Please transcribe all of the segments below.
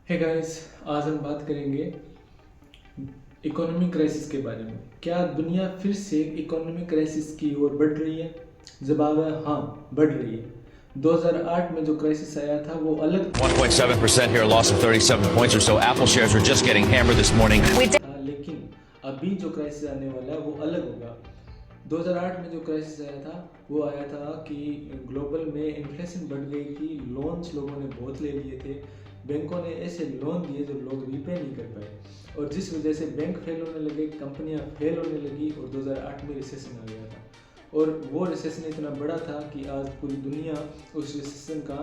Hey guys, आज हम बात करेंगे इकोनॉमिक क्राइसिस के बारे में। क्या दुनिया फिर से इकोनॉमिक क्राइसिस की ओर बढ़ रही है? जवाब है हाँ, बढ़ रही है। 2008 में जो क्राइसिस आया था वो अलग 1.7% here, a loss of 37 points or so. Apple shares were just getting hammered this morning. था, लेकिन अभी जो क्राइसिस आने वाला है वो अलग होगा। 2008 में जो क्राइसिस आया था वो आया था कि ग्लोबल में इन्फ्लेशन बढ़ गई थी, लोन्स लोगों ने बहुत ले लिए थे, बैंकों ने ऐसे लोन दिए जो लोग रीपे नहीं कर पाए, और जिस वजह से बैंक फेल होने लगे, कंपनियां फेल होने लगी और 2008 में रिसेशन आ गया था। और वो रिसेशन इतना बड़ा था कि आज पूरी दुनिया उस रिसेशन का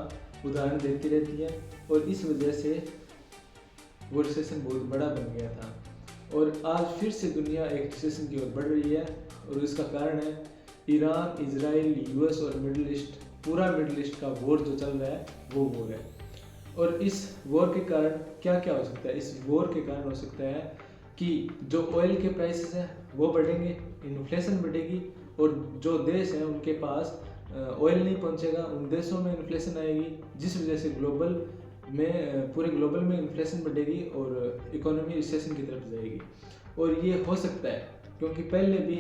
उदाहरण देती रहती है, और इस वजह से वो रिसेशन बहुत बड़ा बन गया था। और आज फिर से दुनिया एक रिसेशन की ओर बढ़ रही है, और इसका कारण है ईरान, इजराइल, यूएस और मिडिल ईस्ट, पूरा मिडिल ईस्ट का वॉर जो चल रहा है वो वॉर है। और इस वॉर के कारण क्या क्या हो सकता है? इस वॉर के कारण हो सकता है कि जो ऑयल के प्राइसेस हैं वो बढ़ेंगे, इन्फ्लेशन बढ़ेगी, और जो देश हैं उनके पास ऑयल नहीं पहुंचेगा, उन देशों में इन्फ्लेशन आएगी, जिस वजह से पूरे ग्लोबल में इन्फ्लेशन बढ़ेगी और इकोनॉमी रिसेशन की तरफ जाएगी। और ये हो सकता है क्योंकि पहले भी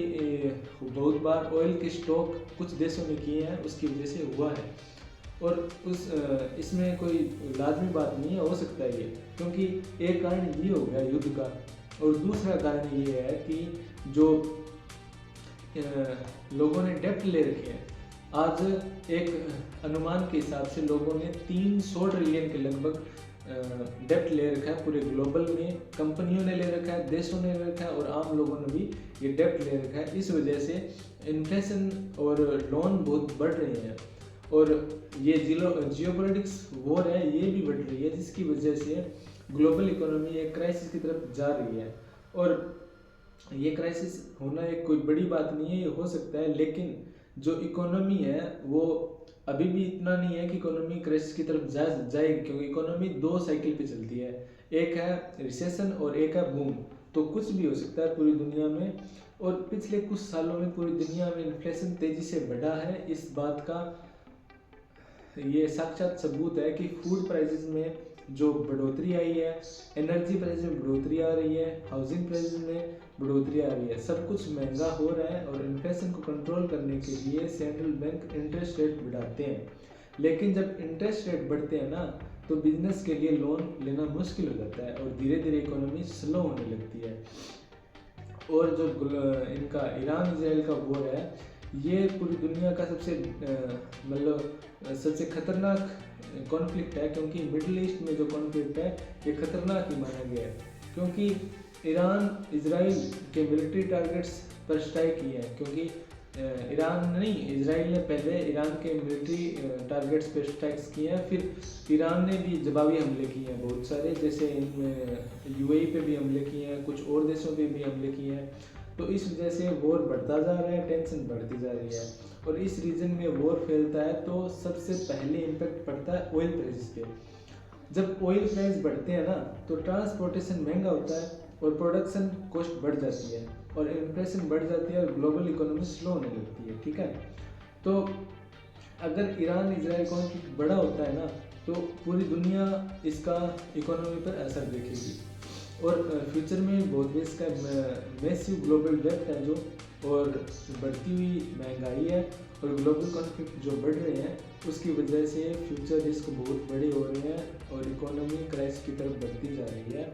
बहुत बार ऑयल के स्टॉक कुछ देशों ने किए हैं, उसकी वजह से हुआ है। और इसमें कोई लाजमी बात नहीं है, हो सकता है ये, क्योंकि एक कारण ये हो गया युद्ध का, और दूसरा कारण ये है कि जो लोगों ने डेप्ट ले रखे हैं। आज एक अनुमान के हिसाब से लोगों ने 300 ट्रिलियन के लगभग डेप्ट ले रखा है पूरे ग्लोबल में, कंपनियों ने ले रखा है, देशों ने ले रखा है, और आम लोगों ने भी ये डेप्ट ले रखा है। इस वजह से इन्फ्लेशन और लोन बहुत बढ़ रहे हैं, और ये जियोपॉलिटिक्स वॉर है ये भी बढ़ रही है, जिसकी वजह से ग्लोबल इकोनॉमी एक क्राइसिस की तरफ जा रही है। और ये क्राइसिस होना एक कोई बड़ी बात नहीं है, ये हो सकता है, लेकिन जो इकोनॉमी है वो अभी भी इतना नहीं है कि इकोनॉमी क्राइसिस की तरफ जाएगी, क्योंकि इकोनॉमी दो साइकिल पे चलती है, एक है रिसेशन और एक है बूम। तो कुछ भी हो सकता है पूरी दुनिया में, और पिछले कुछ सालों में पूरी दुनिया में इन्फ्लेशन तेजी से बढ़ा है। इस बात का ये साक्षात सबूत है कि फूड प्राइसेस में जो बढ़ोतरी आई है, एनर्जी प्राइस में बढ़ोतरी आ रही है, हाउसिंग प्राइस में बढ़ोतरी आ रही है, सब कुछ महंगा हो रहा है। और इन्फ्लेशन को कंट्रोल करने के लिए सेंट्रल बैंक इंटरेस्ट रेट बढ़ाते हैं, लेकिन जब इंटरेस्ट रेट बढ़ते हैं ना तो बिजनेस के लिए लोन लेना मुश्किल हो जाता है, और धीरे धीरे इकोनॉमी स्लो होने लगती है। और जो इनका ईरान इजराइल का वॉर है, ये पूरी दुनिया का सबसे खतरनाक कॉन्फ्लिक्ट है, क्योंकि मिडिल ईस्ट में जो कॉन्फ्लिक्ट है ये खतरनाक ही माना गया है, क्योंकि ईरान इजराइल के मिलिट्री टारगेट्स पर स्ट्राइक किए हैं, क्योंकि ईरान नहीं, इजराइल ने पहले ईरान के मिलिट्री टारगेट्स पर स्ट्राइक्स किए हैं, फिर ईरान ने भी जवाबी हमले किए हैं बहुत सारे, जैसे इनमें यूएई पे भी हमले किए हैं, कुछ और देशों पे भी हमले किए हैं। तो इस वजह से वॉर बढ़ता जा रहा है, टेंशन बढ़ती जा रही है, और इस रीजन में वॉर फैलता है तो सबसे पहले इम्पेक्ट पड़ता है ऑयल प्राइस पे। जब ऑयल प्राइस बढ़ते हैं ना तो ट्रांसपोर्टेशन महंगा होता है, और प्रोडक्शन कॉस्ट बढ़ जाती है, और इन्फ्लेशन बढ़ जाती है, और ग्लोबल इकोनॉमी स्लो होने लगती है। ठीक है, तो अगर ईरान इजराइल कॉन्फ्लिक्ट बड़ा होता है ना तो पूरी दुनिया इसका इकोनॉमी पर असर देखेगी, और फ्यूचर में बहुत देश का मैसिव ग्लोबल डेब्ट है जो, और बढ़ती हुई महंगाई है, और ग्लोबल कॉन्फ्लिक्ट जो बढ़ रहे हैं उसकी वजह से फ्यूचर रिस्क बहुत बड़े हो रहे हैं, और इकोनॉमी क्रैश की तरफ बढ़ती जा रही है।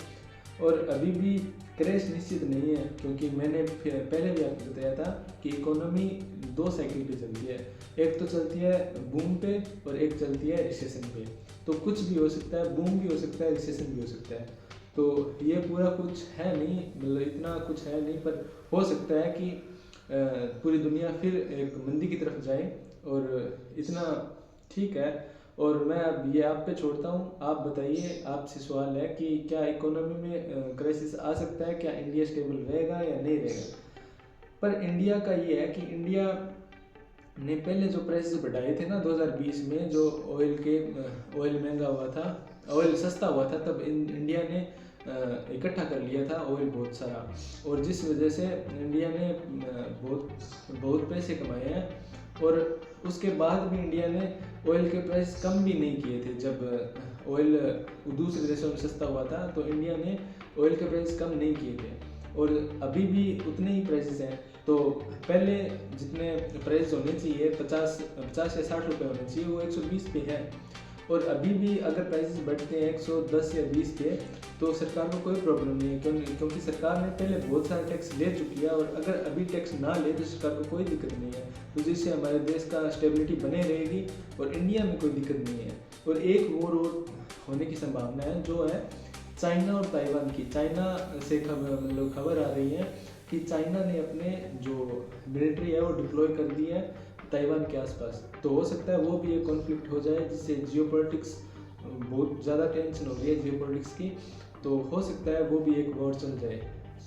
और अभी भी क्रैश निश्चित नहीं है, क्योंकि मैंने पहले भी आपको बताया था कि इकोनॉमी दो साइकिल पे चलती है, एक तो चलती है बूम पे और एक चलती है रिसेशन पे। तो कुछ भी हो सकता है, बूम भी हो सकता है, रिसेशन भी हो सकता है। तो ये पूरा कुछ है नहीं, मतलब इतना कुछ है नहीं, पर हो सकता है कि पूरी दुनिया फिर एक मंदी की तरफ जाए, और इतना ठीक है। और मैं अब ये आप पे छोड़ता हूँ, आप बताइए, आपसे सवाल है कि क्या इकोनॉमी में क्राइसिस आ सकता है, क्या इंडिया स्टेबल रहेगा या नहीं रहेगा? पर इंडिया का ये है कि इंडिया ने पहले जो प्राइसेस बढ़ाए थे ना 2020 में, जो ऑयल महंगा हुआ था, ऑयल सस्ता हुआ था, तब इंडिया ने इकट्ठा कर लिया था ऑयल बहुत सारा, और जिस वजह से इंडिया ने बहुत बहुत पैसे कमाए हैं। और उसके बाद भी इंडिया ने ऑयल के प्राइस कम भी नहीं किए थे जब ऑयल दूसरे देशों में सस्ता हुआ था तो इंडिया ने ऑयल के प्राइस कम नहीं किए थे और अभी भी उतने ही प्राइसेस हैं। तो पहले जितने प्राइस होने चाहिए 50 या 60 रुपये होने चाहिए वो 120 पे है और अभी भी अगर प्राइसेस बढ़ते हैं 110 या 20 पे तो सरकार को कोई प्रॉब्लम नहीं है क्योंकि सरकार ने पहले बहुत सारा टैक्स ले चुकी है और अगर अभी टैक्स ना ले तो सरकार को कोई दिक्कत नहीं है। तो जिससे हमारे देश का स्टेबिलिटी बने रहेगी और इंडिया में कोई दिक्कत नहीं है। और एक वॉर और होने की संभावना है जो है चाइना और ताइवान की। चाइना से खबर आ रही है कि चाइना ने अपने जो मिलिट्री है वो डिप्लॉय कर दी है ताइवान के आसपास। तो हो सकता है वो भी एक कॉन्फ्लिक्ट हो जाए जिससे जियोपॉलिटिक्स बहुत ज़्यादा टेंशन हो रही है जियोपॉलिटिक्स की, तो हो सकता है वो भी एक वॉर चल जाए।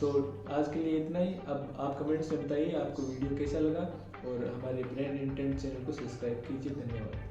तो आज के लिए इतना ही। अब आप कमेंट्स में बताइए आपको वीडियो कैसा लगा और हमारे ब्रांड इंटेंट चैनल को सब्सक्राइब कीजिए। धन्यवाद।